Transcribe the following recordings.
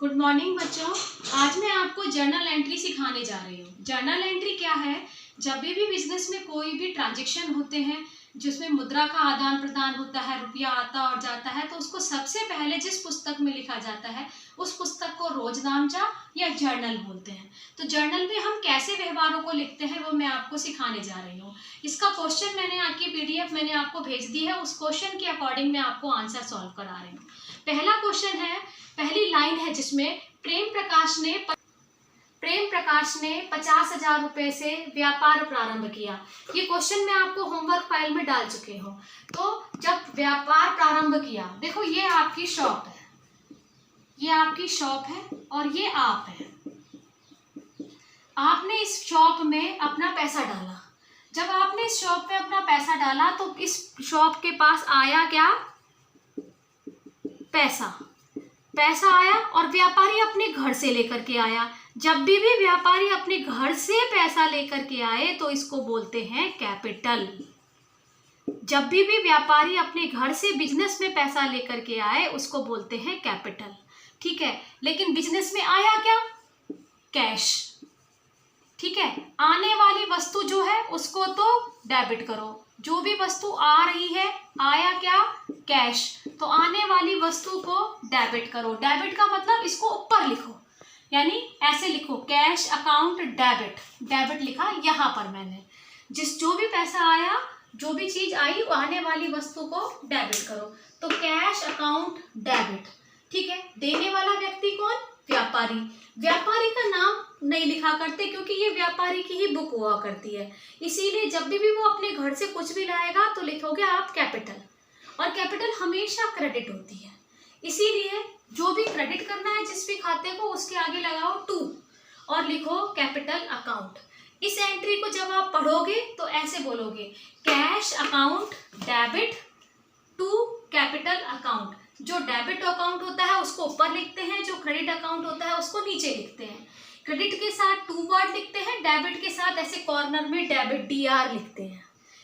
Good morning बच्चों। आज मैं आपको जर्नल एंट्री सिखाने जा रही हूँ। जर्नल एंट्री क्या है? जब भी बिजनेस में कोई भी ट्रांजैक्शन होते हैं जिसमें मुद्रा का आदान प्रदान होता है, रुपया आता और जाता है, तो उसको सबसे पहले जिस पुस्तक में लिखा जाता है उस पुस्तक को रोजनामचा या जर्नल बोलते हैं। तो जर्नल में हम कैसे व्यवहारों को लिखते हैं वो मैं आपको सिखाने जा रही हूँ। इसका क्वेश्चन मैंने आपकी PDF मैंने आपको भेज दी है, उस क्वेश्चन के अकॉर्डिंग मैं आपको आंसर सॉल्व करा रही हूँ। पहला क्वेश्चन है, पहली लाइन है जिसमें प्रेम प्रकाश ने 50,000 रुपए से व्यापार प्रारंभ किया। ये क्वेश्चन मैं आपको होमवर्क फाइल में डाल चुके हूँ। तो जब व्यापार प्रारंभ किया, देखो ये आपकी शॉप है, ये आपकी शॉप है और ये आप है। आपने इस शॉप में अपना पैसा डाला। जब आपने इस शॉप में अपना पैसा डाला तो इस शॉप के पास आया क्या? पैसा आया और व्यापारी अपने घर से लेकर के आया। जब भी व्यापारी अपने घर से पैसा लेकर के आए तो इसको बोलते हैं कैपिटल। जब भी व्यापारी अपने घर से बिजनेस में पैसा लेकर के आए उसको बोलते हैं कैपिटल। ठीक है, लेकिन बिजनेस में आया क्या? कैश। ठीक है, आने वाली वस्तु जो है उसको तो डेबिट करो। जो भी वस्तु आ रही है, आया क्या? कैश। तो आने वाली वस्तु को डेबिट करो। डेबिट का मतलब इसको ऊपर लिखो, यानी ऐसे लिखो, कैश अकाउंट डेबिट। डेबिट लिखा यहाँ पर मैंने। जो भी पैसा आया, जो भी चीज आई, आने वाली वस्तु को डेबिट करो। तो कैश अकाउंट डेबिट। ठीक है, देने वाला व्यक्ति कौन? व्यापारी। व्यापारी का नाम नहीं लिखा करते क्योंकि ये व्यापारी की ही बुक हुआ करती है, इसीलिए जब भी वो अपने घर से कुछ भी लाएगा तो लिखोगे आप कैपिटल। और कैपिटल हमेशा क्रेडिट होती है, इसीलिए जो भी क्रेडिट करना है जिस भी खाते को उसके आगे लगाओ 2 और लिखो कैपिटल अकाउंट। इस एंट्री को जब आप पढ़ोगे तो ऐसे बोलोगे, cash account debit to capital account. जो डेबिट अकाउंट होता है उसको ऊपर लिखते हैं, जो क्रेडिट अकाउंट होता है उसको नीचे लिखते हैं। क्रेडिट के साथ 2 वर्ड लिखते हैं, डेबिट के साथ ऐसे कॉर्नर में डेबिट DR लिखते हैं।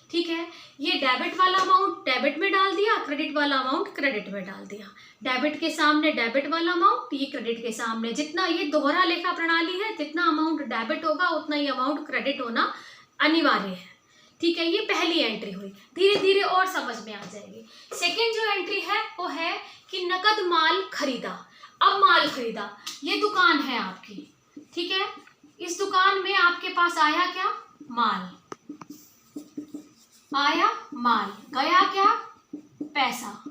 ठीक है, ये डेबिट वाला अमाउंट डेबिट में डाल दिया, क्रेडिट वाला अमाउंट क्रेडिट में डाल दिया। डेबिट के सामने डेबिट वाला अमाउंट, ये क्रेडिट के सामने। जितना ये दोहरा लेखा प्रणाली है, जितना अमाउंट डेबिट होगा उतना ही अमाउंट क्रेडिट होना अनिवार्य है। ठीक है, ये पहली एंट्री हुई। धीरे धीरे और समझ में आ जाएगी। सेकेंड जो एंट्री है वो है कि नकद माल खरीदा। अब माल खरीदा, ये दुकान है आपकी। ठीक है, इस दुकान में आपके पास आया क्या? माल। आया माल, गया क्या? पैसा।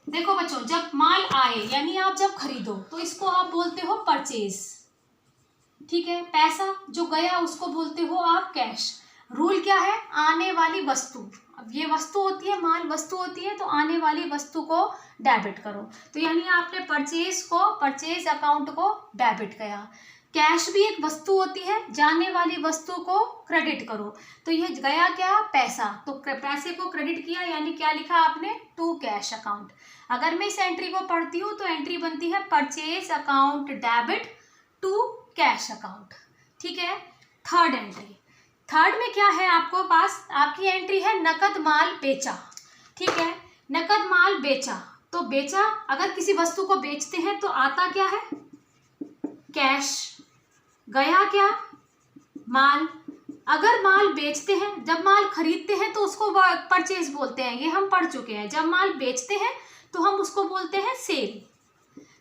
देखो बच्चों, जब माल आए यानी आप जब खरीदो तो इसको आप बोलते हो परचेज। ठीक है, पैसा जो गया उसको बोलते हो आप कैश। रूल क्या है? आने वाली वस्तु, अब ये वस्तु होती है, माल वस्तु होती है, तो आने वाली वस्तु को डेबिट करो। तो यानी आपने परचेज अकाउंट को डेबिट किया। कैश भी एक वस्तु होती है, जाने वाली वस्तु को क्रेडिट करो। तो ये गया क्या? पैसा। तो पैसे को क्रेडिट किया, यानी क्या लिखा आपने? To cash account. अगर मैं इस एंट्री को पढ़ती हूँ तो एंट्री बनती है purchase account debit to cash account. ठीक है, थर्ड एंट्री। थर्ड में क्या है आपको पास? आपकी एंट्री है नकद माल बेचा। ठीक है, नकद माल बेचा। तो बेचा, अगर किसी वस्तु को बेचते हैं तो आता क्या है? कैश। गया क्या? माल। अगर माल बेचते हैं, जब माल खरीदते हैं तो उसको परचेज बोलते हैं, ये हम पढ़ चुके हैं। जब माल बेचते हैं तो हम उसको बोलते हैं सेल।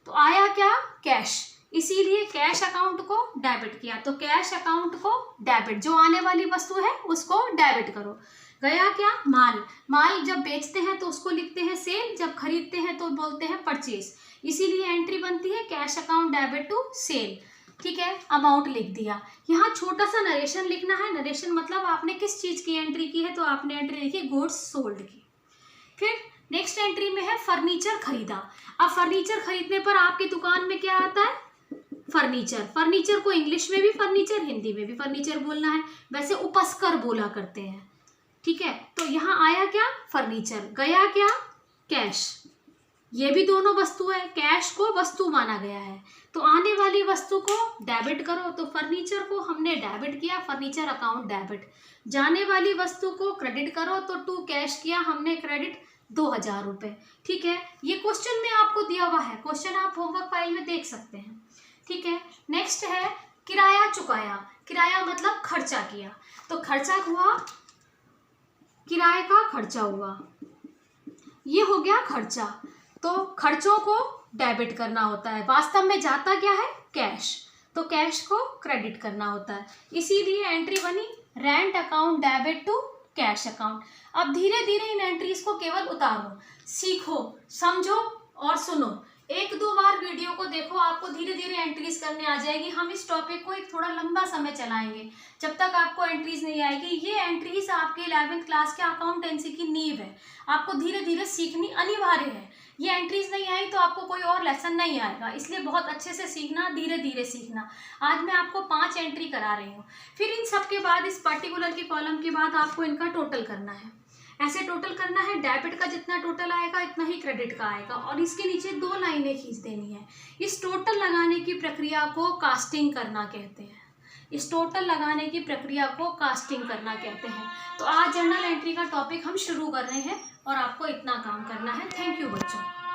तो आया क्या? कैश, इसीलिए कैश अकाउंट को डेबिट किया। तो कैश अकाउंट को डेबिट, जो आने वाली वस्तु है उसको डेबिट करो। गया क्या? माल। माल जब बेचते हैं तो उसको लिखते हैं सेल, जब खरीदते हैं तो बोलते हैं परचेज, इसीलिए एंट्री बनती है cash account debit to sale. ठीक है, अमाउंट लिख दिया। यहाँ छोटा सा नरेशन लिखना है। नरेशन मतलब आपने किस चीज की एंट्री की है, तो आपने एंट्री लिखी गुड्स सोल्ड की। फिर नेक्स्ट एंट्री में है फर्नीचर खरीदा। अब फर्नीचर खरीदने पर आपकी दुकान में क्या आता है? फर्नीचर। फर्नीचर को इंग्लिश में भी फर्नीचर, हिंदी में भी फर्नीचर बोलना है, वैसे उपस्कर बोला करते हैं। ठीक है, तो यहाँ आया क्या? फर्नीचर। गया क्या? कैश। ये भी दोनों वस्तु है, कैश को वस्तु माना गया है, तो आने वाली वस्तु को डेबिट करो। तो फर्नीचर को हमने डेबिट किया, फर्नीचर अकाउंट डेबिट। जाने वाली वस्तु को क्रेडिट करो, तो टू कैश किया हमने क्रेडिट, 2000 रुपये। ठीक है, ये क्वेश्चन में आपको दिया हुआ है, क्वेश्चन आप होमवर्क फाइल में देख सकते हैं। ठीक है, नेक्स्ट है किराया चुकाया। किराया मतलब खर्चा किया, तो खर्चा हुआ, किराए का खर्चा हुआ, ये हो गया खर्चा। तो खर्चों को डेबिट करना होता है, वास्तव में जाता क्या है, कैश, तो कैश को क्रेडिट करना होता है, इसीलिए एंट्री बनी rent account debit to cash account. अब धीरे धीरे इन एंट्रीज को केवल उतारो, सीखो, समझो और सुनो। एक दो बार वीडियो को देखो, आपको धीरे धीरे एंट्रीज करने आ जाएगी। हम इस टॉपिक को एक थोड़ा लंबा समय चलाएंगे, जब तक आपको एंट्रीज नहीं आएगी। ये एंट्रीज आपके 11वीं क्लास के अकाउंटेंसी की नींव है, आपको धीरे धीरे सीखनी अनिवार्य है। ये एंट्रीज नहीं आई तो आपको कोई और लेसन नहीं आएगा, इसलिए बहुत अच्छे से सीखना, धीरे धीरे सीखना। आज मैं आपको 5 एंट्री करा रही हूँ, फिर इन सब के बाद इस पर्टिकुलर के कॉलम के बाद आपको इनका टोटल करना है। ऐसे टोटल करना है, डेबिट का जितना टोटल आएगा इतना ही क्रेडिट का आएगा, और इसके नीचे 2 लाइनें खींच देनी है। इस टोटल लगाने की प्रक्रिया को कास्टिंग करना कहते हैं। इस टोटल लगाने की प्रक्रिया को कास्टिंग करना कहते हैं। तो आज जर्नल एंट्री का टॉपिक हम शुरू कर रहे हैं और आपको इतना काम करना है। थैंक यू बच्चों।